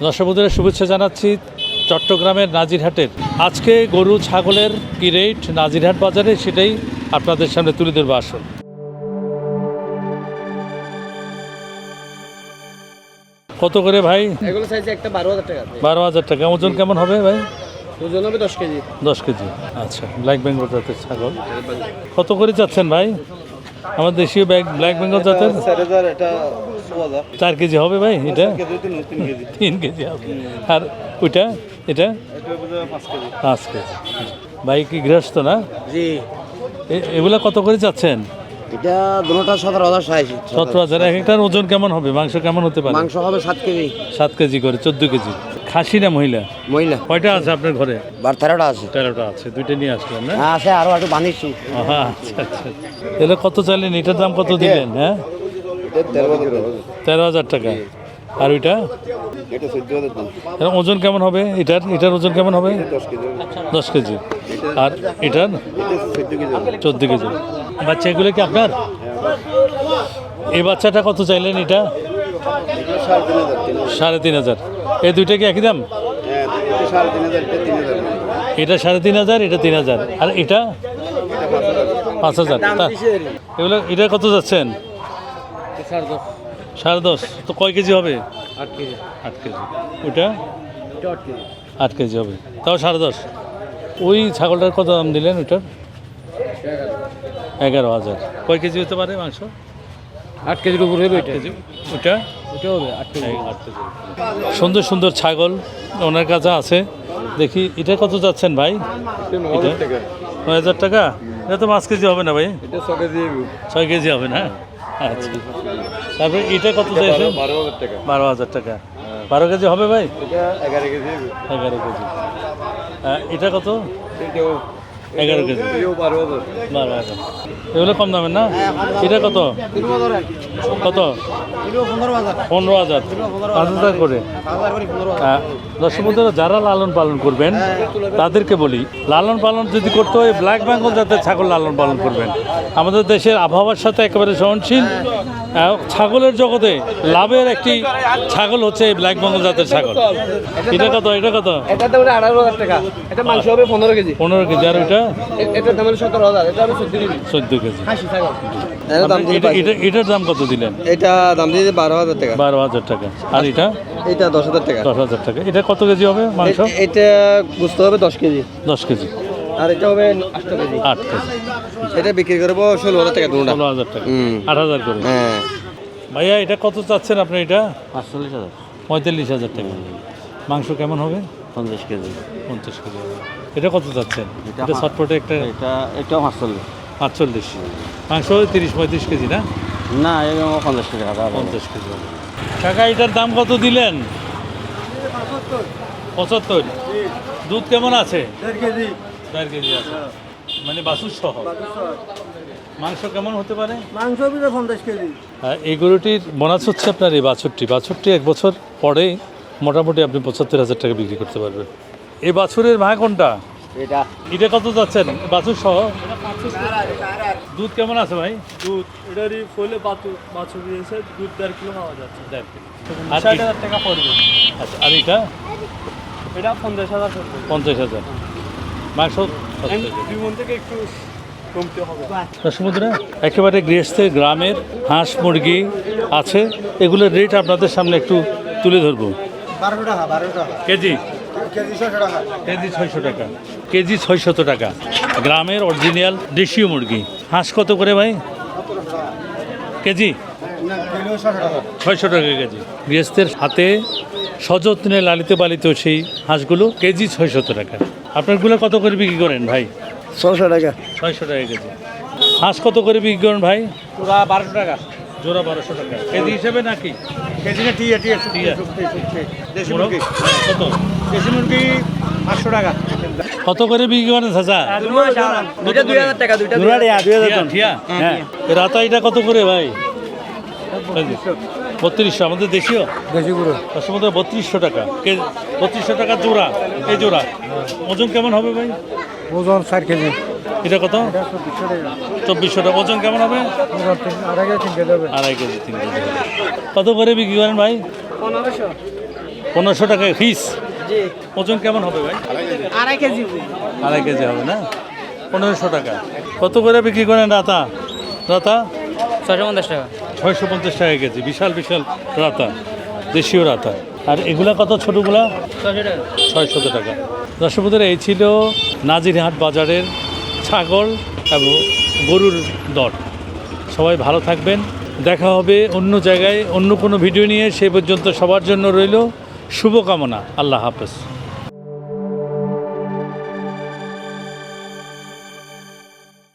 দর্শক বন্ধুদের শুভেচ্ছা জানাচ্ছি চট্টগ্রামের নাজিরহাটের। আজকে গরু ছাগলের কি রেট নাজিরহাট বাজারে সেটাই আপনাদের সামনে তুলে ধরবো। আসুন। কত করে ভাই? এগুলো সাইজে একটা 12,000 টাকা। 12,000 টাকা। ওজন কেমন হবে ভাই? ওজন হবে 10 কেজি। 10 কেজি। আচ্ছা, ব্ল্যাক বেঙ্গল জাতের ছাগল কত করে যাচ্ছেন ভাই? আমার দেশীয় ব্ল্যাক বেঙ্গল জাতের 4000, এটা 6000। 4 কেজি হবে ভাই? এটা 3 কেজি হবে। আর ওইটা এটা 5 কেজি। ভাই কি গৃহস্থ না? জি। এগুলা কত করে যাচ্ছেন? এটা দুটোটা 17,000 চাইছি। 17,000। এক একটার ওজন কেমন হবে? মাংস কেমন হতে পারে? মাংস হবে 7 কেজি। 7 কেজি করে 14 কেজি। খাসি না মহিলা? মহিলা। কয়টা আছে আপনার ঘরে? 13টা আছে। 13টা আছে। দুইটা নিয়ে আসলেন না? হ্যাঁ আছে, আরো একটু বানিয়েছি। আচ্ছা আচ্ছা। এগুলো কত চাইলেন? এটার দাম কত দিলেন? হ্যাঁ, 13,000 টাকা। আর ওইটা এটা 14,000 দাম। ওজন কেমন হবে? এটার ওজন কেমন হবে? 10 কেজি। আর এটার 14 কেজি। বাচ্চা এগুলো কি আপনার? এই বাচ্চাটা কত চাইলেন? এটা 3,500। এই দুইটা কি একই দাম? এটা 3,500, এটা 3,000। আর এটা 5,000। এগুলো এটা কত যাচ্ছেন? 10.5। তো কয় কেজি হবে? 8 কেজি। 8 কেজি। ওটা 8 কেজি। 8 কেজি হবে, তাও 10.5। ওই ছাগলটার কত দাম দিলেন? ওটার 11,000। কয় কেজি হতে পারে মাংস? 8 কেজির উপরে হবে। 8 কেজি। ওটা এটা হবে 8 কেজি। 8 কেজি। সুন্দর সুন্দর ছাগল ওনার কাছে আছে। দেখি এটা কত যাচ্ছেন ভাই? 9,000 টাকা। এটা তো 5 কেজি হবে না ভাই? এটা 6 কেজি। 6 কেজি হবে না? আচ্ছা। তারপরে এটা কত চাইছেন? 12,000 টাকা। 12,000 টাকা। 12 কেজি হবে ভাই? এটা 11 কেজি। 11 কেজি। এটা কত? এটাও 11 কেজি। 12,000। 12,000। এগুলো কম দামের না? এটা কত? কত? 15,000। 5,000 করে। দর্শক বন্ধুরা, যারা লালন পালন করবেন তাদেরকে বলি, লালন পালন যদি করতে হয় ব্ল্যাক বেঙ্গল জাতের ছাগল লালন পালন করবেন। আমাদের দেশের আবহাওয়ার সাথে একেবারে সহনশীল। ছাগলের জগতে লাভের একটি ছাগল হচ্ছে এই ব্ল্যাক বেঙ্গল জাতের ছাগল। এটা কত? এটা কত? এটা দাম 18,000 টাকা। এটা মাংস হবে 15 কেজি। 15 কেজি। আর ওইটা এটার দাম হলো 17,000। এটা হবে 14 কেজি। 14 কেজি। খাসি ছাগল। এটার দাম কত দিলেন? এটা দাম দিয়েছে 12,000 টাকা। 12,000 টাকা। আর এটা 10,000 টাকা। 10,000 টাকা। এটা কত কেজি হবে মাংস? এটা গুস্ত হবে 10 কেজি। 10 কেজি। আর এটা হবে 8 কেজি। 8 কেজি। এটা বিক্রি করবো 16,000 টাকা। 16,000 টাকা। 8,000 করে। হ্যাঁ। ভাইয়া এটা কত চাচ্ছেন আপনি? এটা 45,000। 45,000 টাকা। মাংস কেমন হবে? 50 কেজি। 50 কেজি হবে। এটা কত চাচ্ছেন? এটা শর্টপটে একটা এটাও 45। 48। মাংস হবে 30-35 কেজি না? না, এরকম 50 টাকা। 50 কেজি হবে। কাকা এটার দাম কত দিলেন? 75। দুধ কেমন আছে? 1.5 কেজি। 1.5 কেজি আছে, মানে বাছুর সহ। মাংস কেমন হতে পারে? মাংস হবে 50 কেজি। এই গরুটির বোনাস হচ্ছে আপনার এই বাছুরটি 1 বছর পরে মোটামুটি আপনি 75,000 টাকা বিক্রি করতে পারবেন। এই বাছুরের ভাই কোনটা? এটা কত যাচ্ছেন বাছুর সহ? দুধ কেমন আছে ভাই? দুধ এটারই ফলে বাছুর দিয়েছে, দুধ 1.5 কিলো পাওয়া যাচ্ছে। 60,000 টাকা পড়বে। আচ্ছা। আর এটা এটা 50,000 পড়বে। 50,000। মাংস 2 মণ থেকে একটু কমতে হবে। সমুদ্রে একেবারে গৃহস্থের গ্রামের হাঁস মুরগি আছে। এগুলোর রেট আপনাদের সামনে একটু তুলে ধরবো। 12 টাকা। 12 টাকা কেজি। কেজি 600 টাকা। কেজি 600 টাকা। কেজি 600 টাকা। গ্রামের অরিজিনাল দেশীয় মুরগি। হাঁস কত করে ভাই কেজি? 600 টাকা কেজি। গৃহস্থের হাতে সযত্নে লালিত পালিত সেই হাঁসগুলো কেজি 600 টাকা। আপনারগুলো কত করে বিক্রি করেন ভাই? 600 টাকা। 600 টাকা কেজি। হাঁস কত করে বিক্রি করেন ভাই? পুরা 12 টাকা। জোড়া 1200 টাকা কেজি হিসেবে নাকি? কেজি না টিয়া। দেশি মুরগি কত? দেশি মুরগি 500 টাকা। কত করে বিক্রি করেন চাচা? দুইটা 2,000 টাকা। দুইটা 2,000 ঠিয়া। হ্যাঁ। রাতা এটা কত করে ভাই? 3200। আমাদের দেশীয় দেশি গুঁড়ো সমুদ্র 3200 টাকা। 3200 টাকা জোড়া। এই জোড়া ওজন কেমন হবে ভাই? ওজন 4 কেজি। এটা কত? 2400 টাকা। ওজন কেমন হবে? 2.5 কেজি 3 কেজি হবে। 2.5 কেজি 3 কেজি। কত করে বিক্রি করেন ভাই? 1500। 1500 টাকায় ফিস। জি ওজন কেমন হবে ভাই? 2.5 কেজি 2.5 কেজি হবে না? 1500 টাকা। কত করে বিক্রি করেন রাতা? রাতা 650 টাকা 650 টাকা কেজি, বিশাল বিশাল রাতা, দেশীয় রাতা। আর এগুলা কত ছোটোগুলা? 600 টাকা 600 টাকা। দর্শক বন্ধুরা, এই ছিল নাজিরহাট বাজারের ছাগল এবং গরুর দর। সবাই ভালো থাকবেন, দেখা হবে অন্য জায়গায় অন্য কোনো ভিডিও নিয়ে। সে পর্যন্ত সবার জন্য রইল শুভকামনা। আল্লাহ হাফেজ।